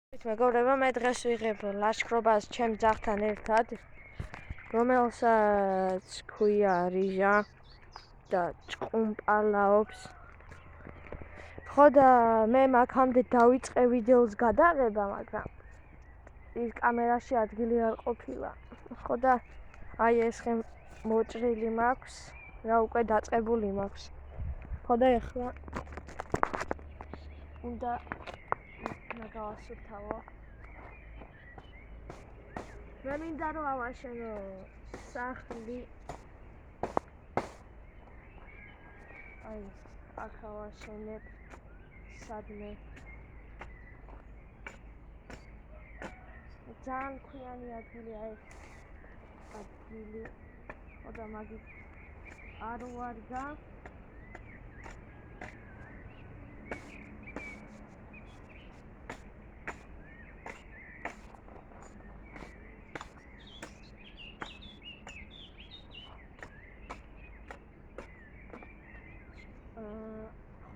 მეგობრებო, მე დღეს ვიღებ ლაშქრობას ჩემ ძაღლთან ერთად, რომელსაც ქვია რიჟა და ჭყუმპალაობს. ხო და მე აქამდე დავიწყე ვიდეოს გადაღება, მაგრამ ის კამერაში ადგილი არ ყოფილა. ხო და აი ეს ხე მოჭრილი მაქვს, რა უკვე დაწყებული მაქვს. ხო და ეხლა უნდა გავასუფთავო. მე მინდა რომ ავაშენო სახლი. აი, აქ ავაშენებ სადმე. ძალიან ქვიანი ადგილია ეს ადგილი. ხო და მაგით არ ვარგა.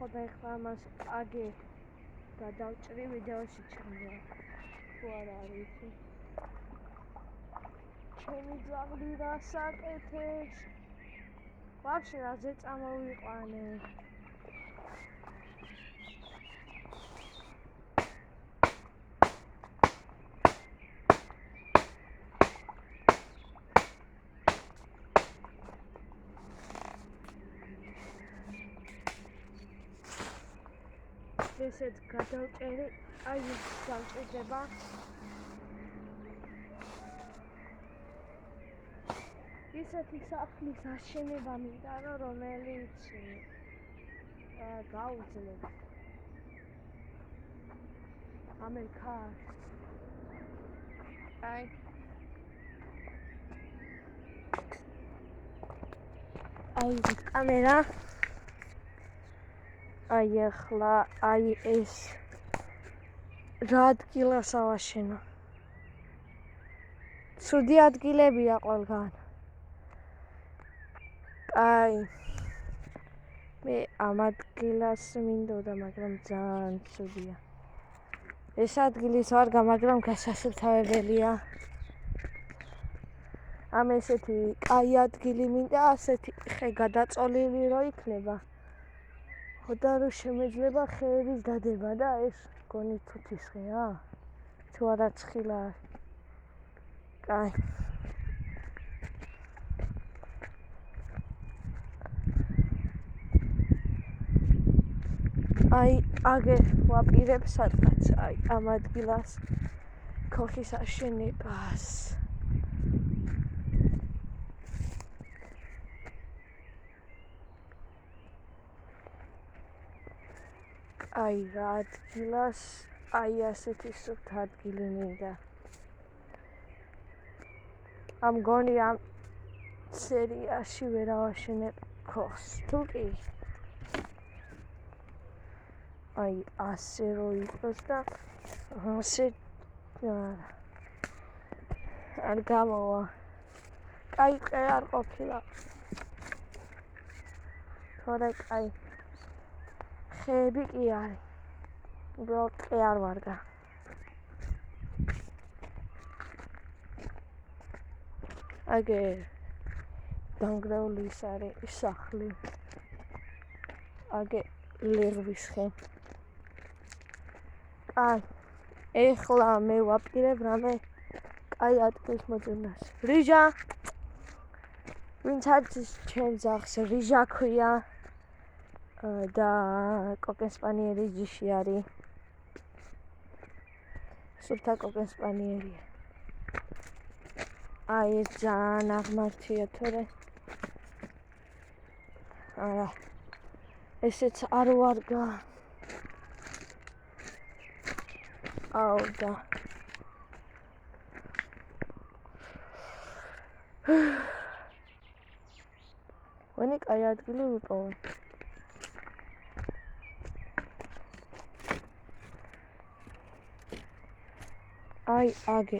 ხო და ეხლა ამას აგე გადავჭრი ვიდეოში ჩამოვა. თუ არა არ ვიცი. ჩემი ძაღლი რას აკეთებს? ვაფშე რაზე წამოვიყვანე? ესეც გადავჭერი, აი ეს დამჭირდება. ისეთი სახლის აშენება მინდა, რომელიც გაუძლებ ამერკას. აი ეს კამერა. აი ახლა აი ეს რა ადგილას ავაშენო. ცუდი ადგილებია ყველგან. აი მე ამ ადგილას მინდოდა, მაგრამ ძალიან ცუდია. ეს ადგილის ვარგა, მაგრამ გასასუფთავებელია. ამ ესეთი კაი ადგილი მინდა, ასეთი ხე გადაწოლილი რო იქნება. ხო და რო შემეძლება ხეების დადება და ეს გონი თუთის ხეა? თუ არა ცხილა. კაი. აი აგე ვაპირებ სადღაც, აი ამ ადგილას ქოხის აშენებას. აი რა ადგილას, აი ასეთი სუფთა ადგილი მინდა. ამ გონი ამ სერიაში ვერ ავაშენებ ქოხს. თუ კი აი ასე რო იყოს და ასე არ გამოვა. კაი ყე არ ყოფილა. თორე კაი ხეები კი არის. უბრალოდ ყე არ ვარგა. აგე დანგრეული ის არის სახლი. აგე ლერვის ხე. აი, ეხლა მე ვაპირებ რამე კაი ადგილს მოძებნას. რიჟა! ვინც არის ჩემ ძაღლს რიჟა ქვია და კოკენსპანიერი ჯიში არის. სუფთა კოკენსპანიერია. აი ეს ძალიან აღმართია, თორე არა, ესეც არ ვარგა. აუ და ვენი კაი ადგილი ვიპოვე. აი აგე.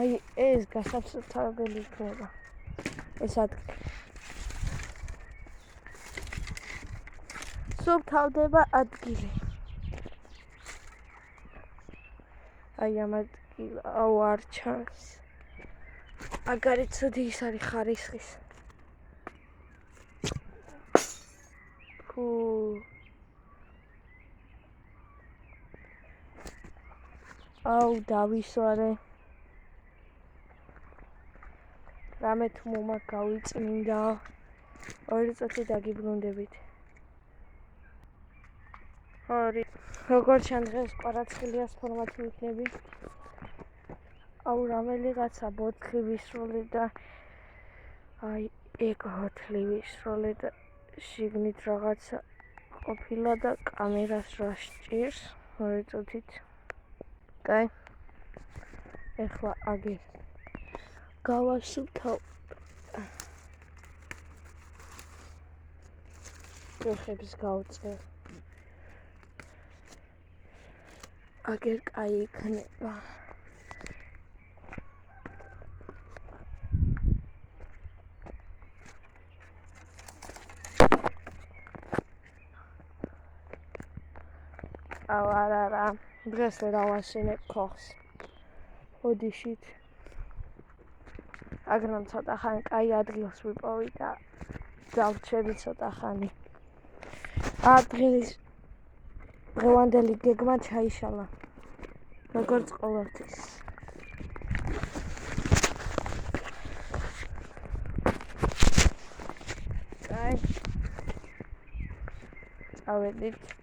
აი ეს გასასუფთავებელი იქნება. ეს ადგილი. სუფთავდება ადგილი. აი ამ ადგილ არ ჩანს. აგარი ცუდი ის არის ხარისხის. აუ დავისვარე. რამე თუ მომაკ გავიწმინდა. 2 წუთი დაგიბრუნდებით. როგორ შენ დღეს კვარაცხელიას ფორმატი ვიქნები? აუ რამელიღაცა ბოთლი ვისროლე და აი ეგ ბოთლი ვისროლე და შიგნით რაღაცა ყოფილა და კამერას რა სჭირს 2 წუთით. კაი. ეხლა აგერ გავასუფთავ. გეხებს გავწევ. აგერ კაი იქნება. არა, დღეს ვერ ავაშენებ ქოხს. ოდიშით. აგრამ ცოტა ხანი კაი ადგილს ვიპოვი და დავრჩები ცოტა ხანი. დღეს დღევანდელი გეგმა ჩაიშალა. როგორც ყოველთვის. კაი. წავედით.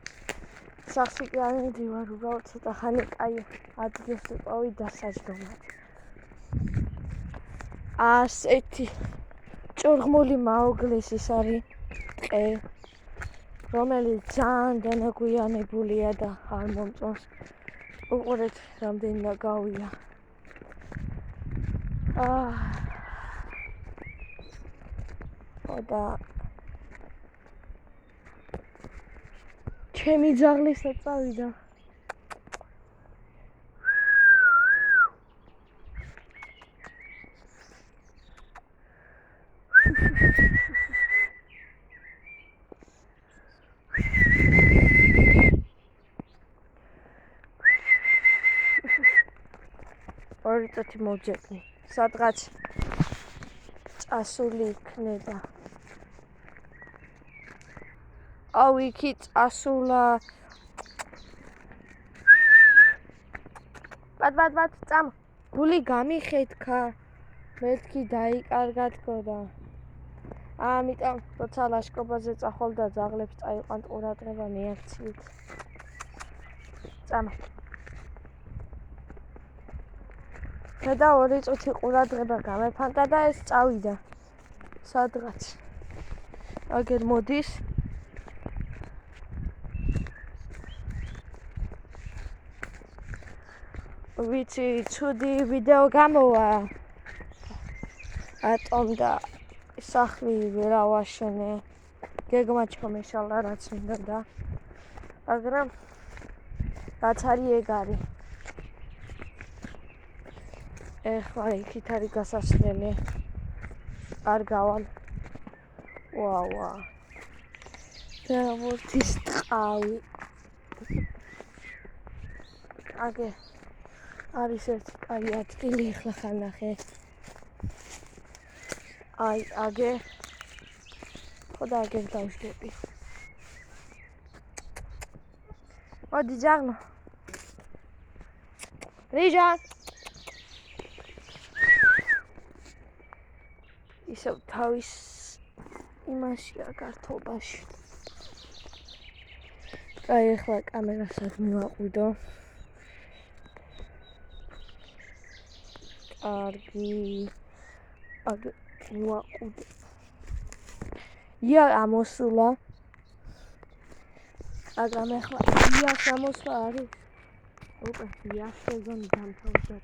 სახში კი არ მივდივარ, უბრალოდ ცოტა ხანი კაი ადგილს ვიპოვი დასაჯდომად. ასეთი ჭურღმული მაუგლის ის არის ტყე, რომელიც ძალიან დანაგვიანებულია და არ მომწონს. უყურეთ რამდენი გავია. და ჩემი ძაღლისა წავიდა. ორი წუთი მოვჯერნი. სადღაც წასული იქნება. აუ იქი წასულა. ბატ წამ. გული გამიხეთქა. მეთქი დაიკარგა თქო. ამიტომ როცა ლაშქრობაზე წახვალ და ძაღლებს წაიყვანთ ყურადღება მიაქციეთ. წამ. და 2 წუთი ყურადღება გამეფანტა და ეს წავიდა. სადღაც. აგერ მოდის. ვიცი, ცუდი ვიდეო გამოვა. ატომ და სახლი ვერ ავაშენე. გეგმა ჩამეშალა რაც მინდა და მაგრამ რაც არის ეგ არის. ეხლა იქით არის გასასვლელი. არ გავალ. ვა. და ვორთის ტყავი. აგე არის ერთი კაი ადგილი ეხლა ხანახე. აი აგე. ხოდა აგერ დავშდები. მოდი ძაღლო. რიჟა. ისევ თავის იმაშია გართობაში. კაი ახლა კამერასაც მივაყუდო. კარგი. აგ მივაყუდე. ია ამოსულა. მაგრამ ახლა იას ამოსვლა არის. ოპა იას სეზონი დამთავრდა.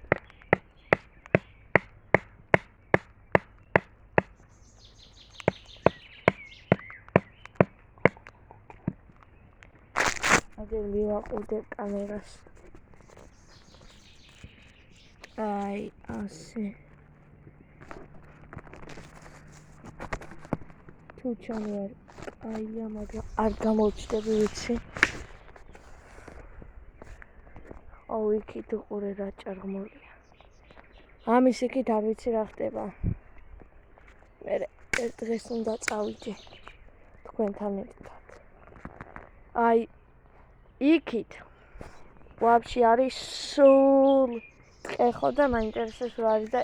აგერ მივაყუდე კამერას. აი ასე. თუ ჩამოვარ აია მაგრამ არ გამოვჩდები ვიცი. აუ იქით უყურე რა ჭარღმულია. ამის იქით არ ვიცი რა ხდება. მე ერთ დღეს უნდა წავიდე თქვენთან ერთად. აი იქით ვაფშე არის სულ ტყე და მაინტერესებს რა არის და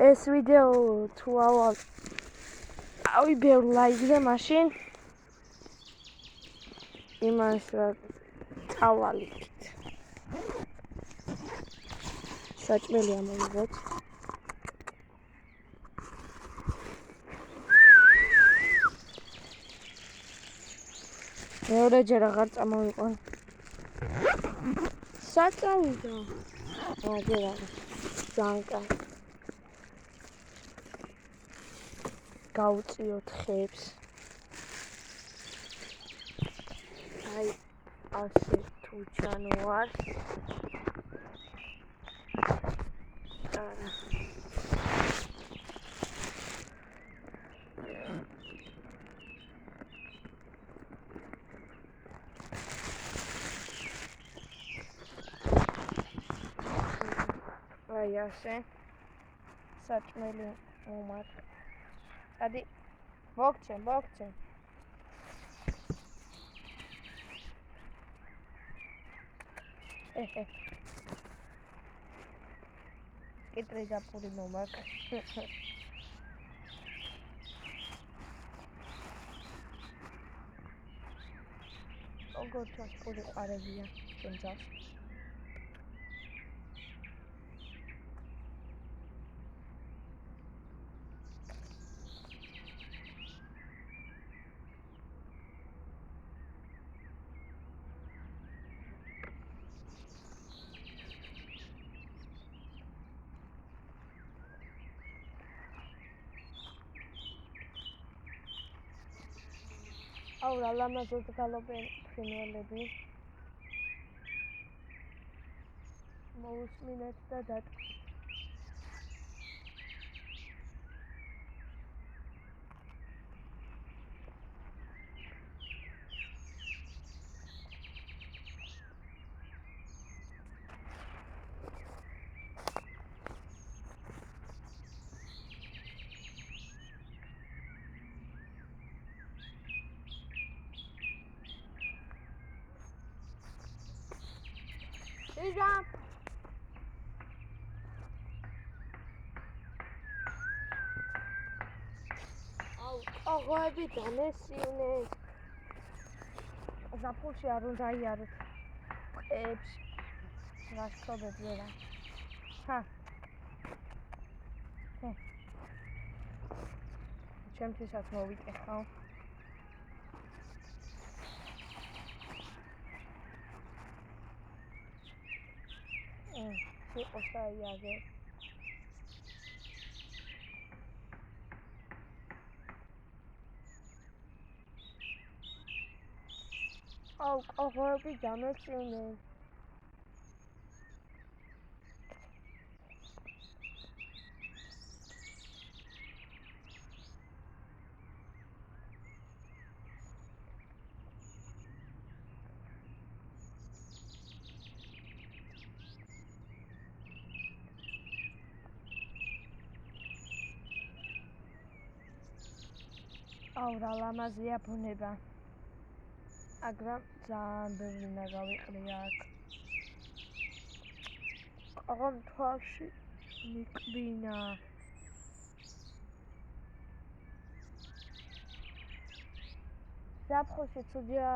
ეს ვიდეო თუ ბევრ ლაიქზე მაშინ იმას რა წავალიქით. საჭმელი ამოვიღოთ. მეორეჯერ აღარ წამოვიყვან. საწავიდო. აჯერ არა. ძალიან კარგი. გავუწიოთ ხებს. აი ასე თუ ჩანვარ. აი ასე საჭმელი მომარ. ადი მოგცემ. კიტრი დაპური მომაქვს. როგორ ჩასპური ყარებია შემძავს. აუ რა ლამაზად გალობენ ფრინველები. მოусმინეთ და დატკბეთ. Ija. აღოები დანესივნეს. ზაფხულში არ უნდა იაროთ ტყეებს. ლაშქრობებს ვერა. ჩემთვისაც მოვიკეხავ. იყოს აი აგე. აუ აღოები დამეწივნეს. აუ რა ლამაზია ბუნება. მაგრამ ძალიან ბევრი ნაგავიყრე აქ. აღარ თვალში მიკბინა. ზაფხულში ცუდია,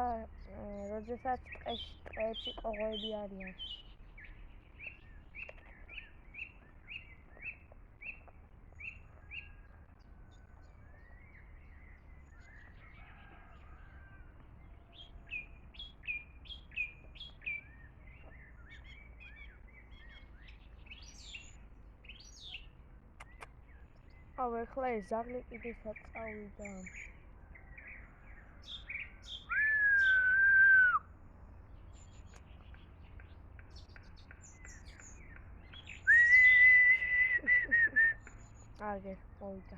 როდესაც ტყეებში ყოღოები არიან. აუ ეხლა ეს ზაღლი კიდე საწავიდა. აგე მოვიდა.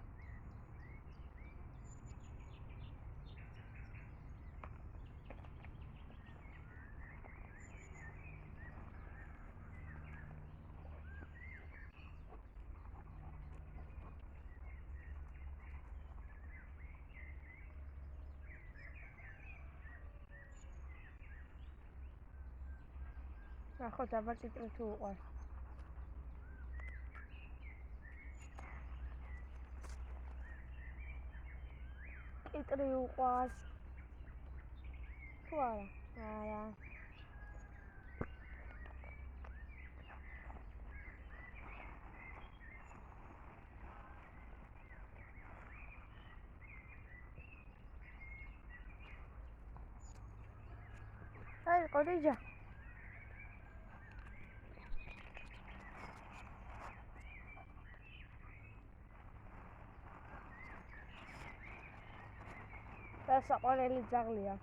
ახლა დაბა კიტრი თუ უყვარ. კიტრი უყვარს. თუ არა? არა. აი, ყოდიჯა. საყვარელი ძაღლია.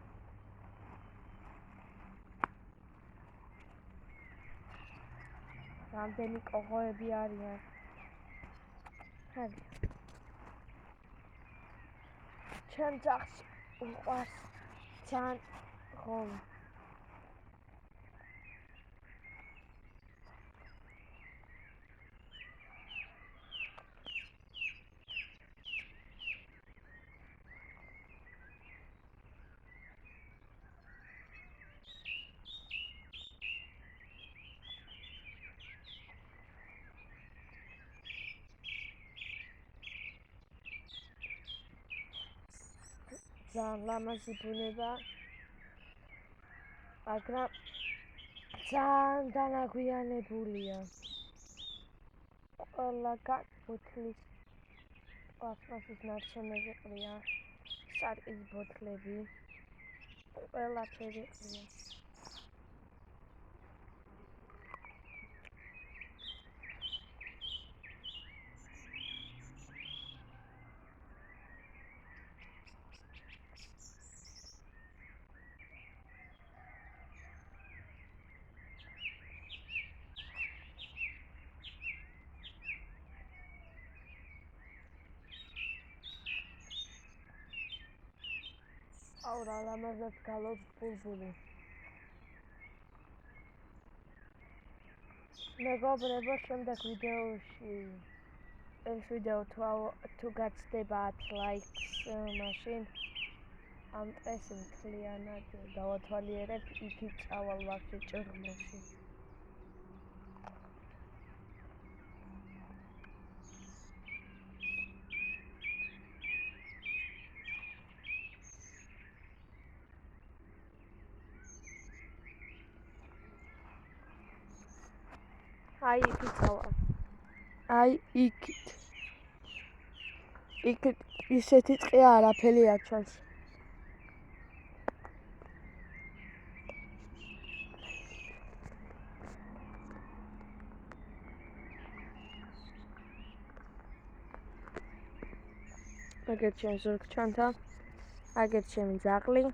რამდენი კოღოები არიან. ჰაი. ჩემ ძაღლს უყვარს ძალიან ღომი. ძალიან ლამაზი ბუნება, მაგრამ ძალიან დანაგვიანებულია. ყველა ბოთლის პლასტმასის ნარჩენები ყრია, სარკის ბოთლები, ყველაფერი ყრია. აუ რა ლამაზად გალობს ბულბული. მეგობრებო, შემდეგ ვიდეოში ეს ვიდეო თუ გაცდება 10 ლაიქს, მაშინ ამ წეს მთლიანად დავათვალიერებ, იქით წავალ ვახში ჭრმოში. აი იქით წავალ. აი იქით. იქ ისეთი ტყე არაფერი არ ჩანს. აგერ ჩემი ზურგჩანთა, აგერ ჩემი ძაღლი.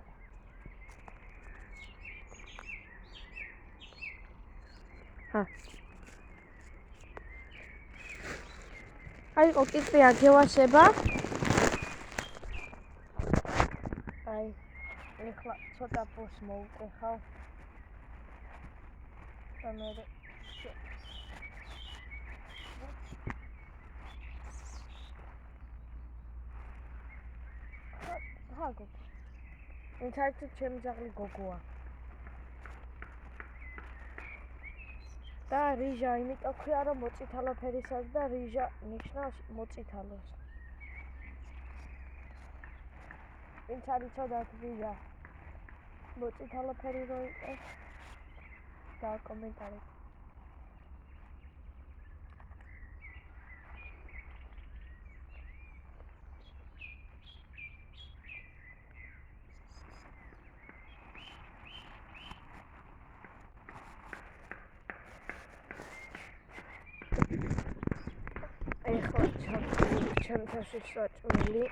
აი, კიტრი აგევასება. აი, ეხლა ცოტა პოს მოვუკეხავ. ამერე ჰაგო. ინტერნეტ ჩემი ძაღლი გოგოა. და რიჟა, იმიტომ ქვია რომ მოწითალო ფერისას და რიჟა ნიშნავს მოწითალოს. ვინც არ იცოდათ რიჟა მოწითალო ფერი რო იყოს, დაკომენტარეთ. ეხლა ჩემთვის საჭმელი